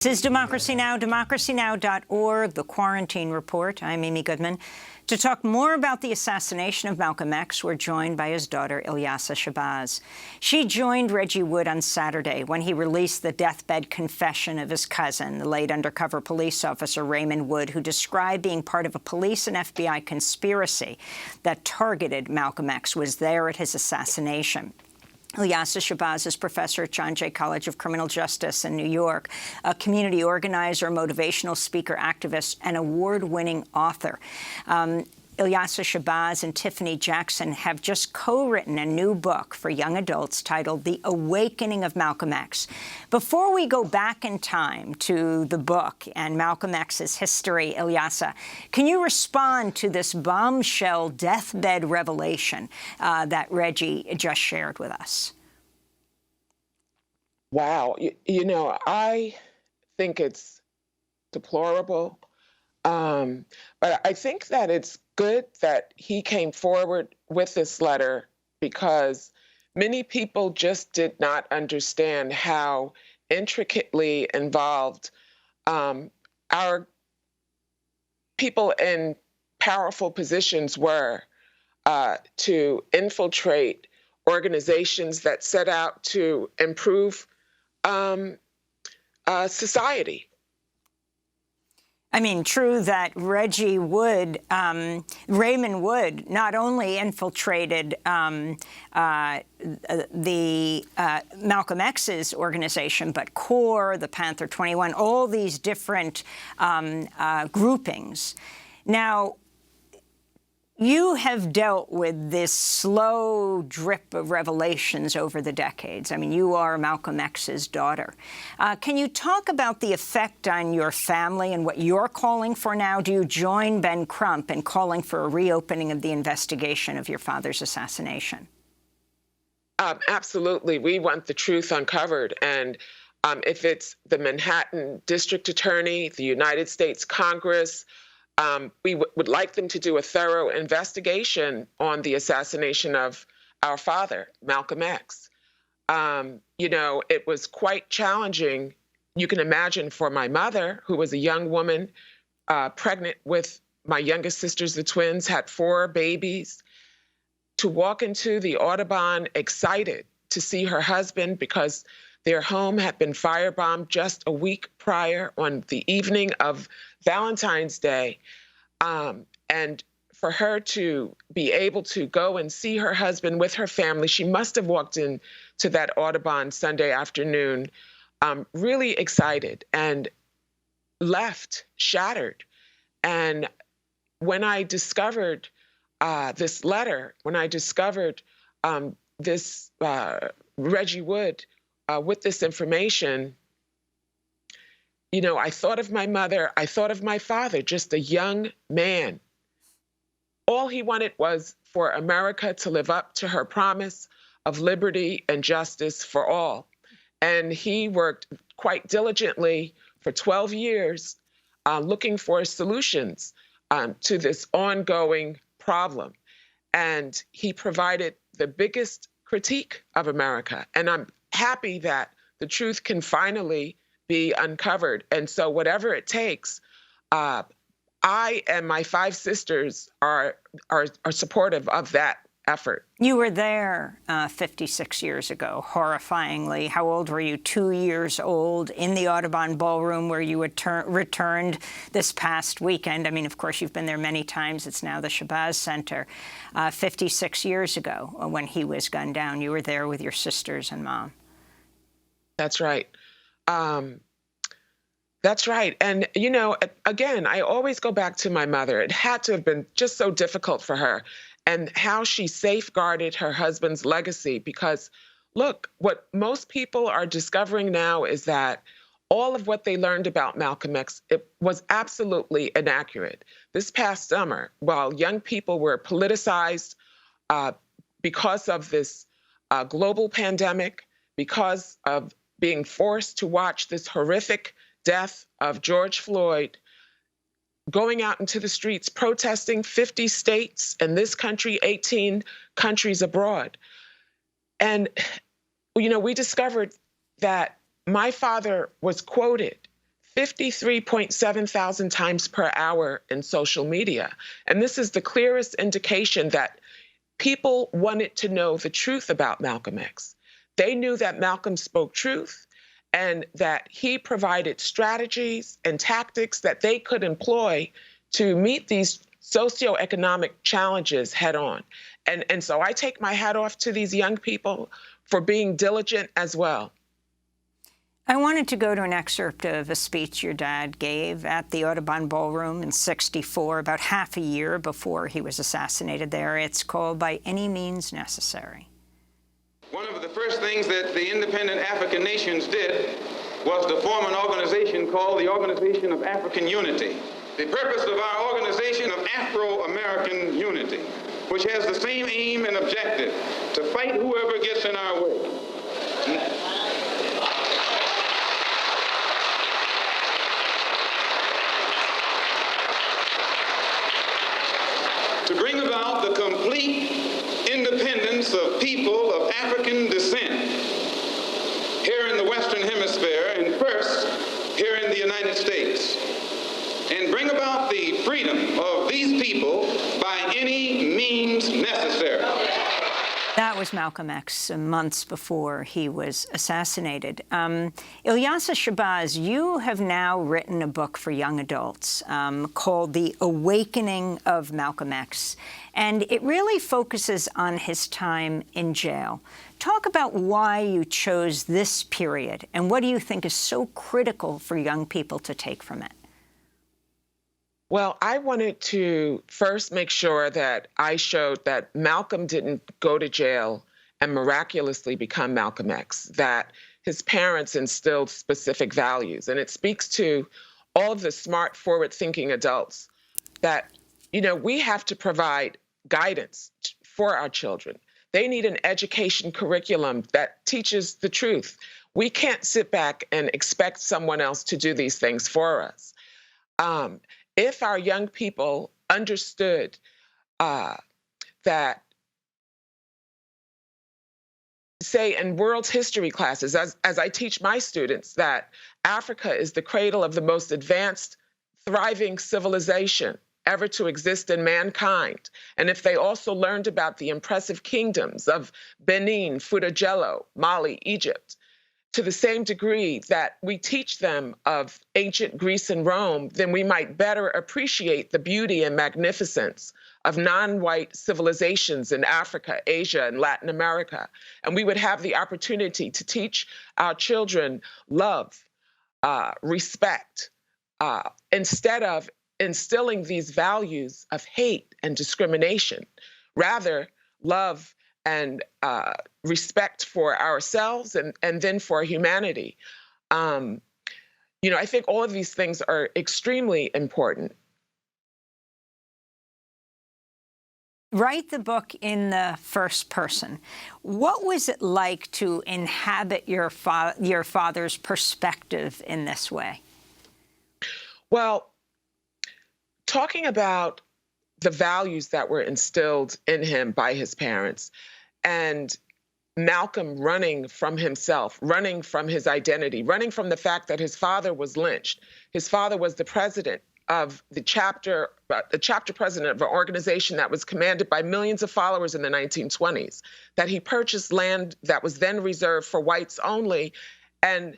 This is Democracy Now!, democracynow.org, The Quarantine Report. I'm Amy Goodman. To talk more about the assassination of Malcolm X, we're joined by his daughter, Ilyasah Shabazz. She joined Reggie Wood on Saturday when he released the deathbed confession of his cousin, the late undercover police officer Raymond Wood, who described being part of a police and FBI conspiracy that targeted Malcolm X, was there at his assassination. Ilyasah Shabazz is professor at John Jay College of Criminal Justice in New York, a community organizer, motivational speaker, activist, and award-winning author. Ilyasah Shabazz and Tiffany Jackson have just co-written a new book for young adults titled The Awakening of Malcolm X. Before we go back in time to the book and Malcolm X's history, Ilyasah, can you respond to this bombshell deathbed revelation that Reggie just shared with us? Wow. You know, I think it's deplorable. But I think that it's good that he came forward with this letter because many people just did not understand how intricately involved our people in powerful positions were to infiltrate organizations that set out to improve society. I mean, true that Reggie Wood, Raymond Wood, not only infiltrated the Malcolm X's organization, but CORE, the Panther 21, all these different groupings. Now, you have dealt with this slow drip of revelations over the decades. I mean, you are Malcolm X's daughter. Can you talk about the effect on your family and what you're calling for now? Do you join Ben Crump in calling for a reopening of the investigation of your father's assassination? Absolutely. We want the truth uncovered. And if it's the Manhattan District Attorney, the United States Congress, we would like them to do a thorough investigation on the assassination of our father, Malcolm X. You know, it was quite challenging, you can imagine, for my mother, who was a young woman, pregnant with my youngest sisters, the twins, had 4 babies, to walk into the Audubon excited to see her husband because their home had been firebombed just a week prior on the evening of Valentine's Day. And for her to be able to go and see her husband with her family, she must have walked in to that Audubon Sunday afternoon really excited and left shattered. And when I discovered this letter, when I discovered this Reggie Wood with this information, you know, I thought of my mother, I thought of my father, just a young man. All he wanted was for America to live up to her promise of liberty and justice for all. And he worked quite diligently for 12 years looking for solutions to this ongoing problem. And he provided the biggest critique of America. And I'm happy that the truth can finally be uncovered. And so whatever it takes, I and my 5 sisters are supportive of that effort. You were there 56 years ago, horrifyingly. How old were you? 2 years old, in the Audubon Ballroom where you returned this past weekend. I mean, of course, you've been there many times. It's now the Shabazz Center. 56 years ago, when he was gunned down, you were there with your sisters and mom. That's right. That's right. And, you know, again, I always go back to my mother. It had to have been just so difficult for her and how she safeguarded her husband's legacy. Because, look, what most people are discovering now is that all of what they learned about Malcolm X, it was absolutely inaccurate. This past summer, while young people were politicized because of this global pandemic, because of being forced to watch this horrific death of George Floyd, going out into the streets, protesting, 50 states in this country, 18 countries abroad. And, you know, we discovered that my father was quoted 53.7 thousand times per hour in social media. And this is the clearest indication that people wanted to know the truth about Malcolm X. They knew that Malcolm spoke truth and that he provided strategies and tactics that they could employ to meet these socioeconomic challenges head on. And so I take my hat off to these young people for being diligent as well. I wanted to go to an excerpt of a speech your dad gave at the Audubon Ballroom in '64, about half a year before he was assassinated there. It's called By Any Means Necessary. One of the first things that the independent African nations did was to form an organization called the Organization of African Unity. The purpose of our organization of Afro-American Unity, which has the same aim and objective, to fight whoever gets in our way. To bring about the complete independence of people of African descent here in the Western Hemisphere, and first here in the United States, and bring about the freedom of these people by any means necessary. That was Malcolm X months before he was assassinated. Ilyasah Shabazz, you have now written a book for young adults called The Awakening of Malcolm X, and it really focuses on his time in jail. Talk about why you chose this period, and what do you think is so critical for young people to take from it? Well, I wanted to first make sure that I showed that Malcolm didn't go to jail and miraculously become Malcolm X, that his parents instilled specific values. And it speaks to all of the smart, forward-thinking adults that, you know, we have to provide guidance for our children. They need an education curriculum that teaches the truth. We can't sit back and expect someone else to do these things for us. If our young people understood that, say, in world history classes, as I teach my students, that Africa is the cradle of the most advanced, thriving civilization ever to exist in mankind. And if they also learned about the impressive kingdoms of Benin, Fudajello, Mali, Egypt, to the same degree that we teach them of ancient Greece and Rome, then we might better appreciate the beauty and magnificence of non-white civilizations in Africa, Asia, and Latin America. And we would have the opportunity to teach our children love, respect, instead of instilling these values of hate and discrimination. Rather, love and respect for ourselves and then for humanity. You know, I think all of these things are extremely important. Write the book in the first person. What was it like to inhabit your father's perspective in this way? Well, talking about the values that were instilled in him by his parents, and Malcolm running from himself, running from his identity, running from the fact that his father was lynched. His father was the president of the chapter president of an organization that was commanded by millions of followers in the 1920s, that he purchased land that was then reserved for whites only. And,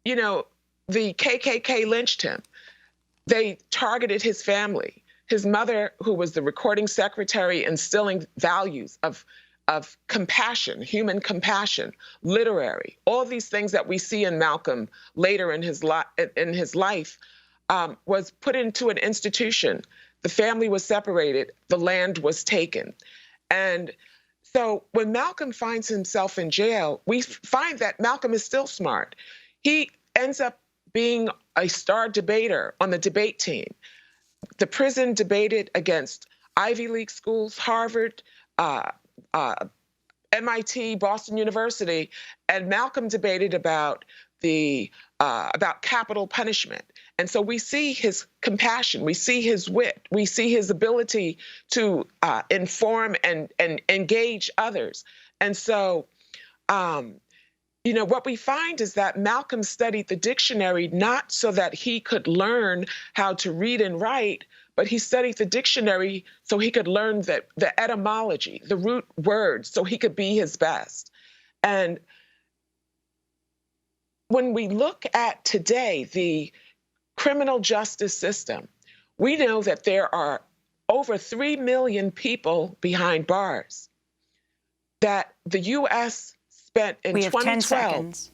you know, the KKK lynched him. They targeted his family. His mother, who was the recording secretary, instilling values of compassion, human compassion, literary, all these things that we see in Malcolm later in his life, was put into an institution. The family was separated. The land was taken. And so when Malcolm finds himself in jail, we find that Malcolm is still smart. He ends up being a star debater on the debate team. The prison debated against Ivy League schools, Harvard, MIT, Boston University, and Malcolm debated about capital punishment. And so we see his compassion, we see his wit, we see his ability to inform and engage others. And so, what we find is that Malcolm studied the dictionary not so that he could learn how to read and write, but he studied the dictionary so he could learn the etymology, the root words, so he could be his best. And when we look at today, the criminal justice system, we know that there are over 3 million people behind bars, that the U.S. spent in We have 10 2012 seconds.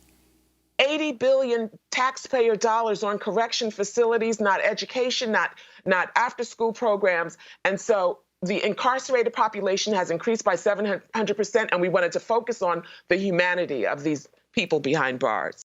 $80 billion taxpayer dollars on correction facilities, not education, not after-school programs. And so the incarcerated population has increased by 700%, and we wanted to focus on the humanity of these people behind bars.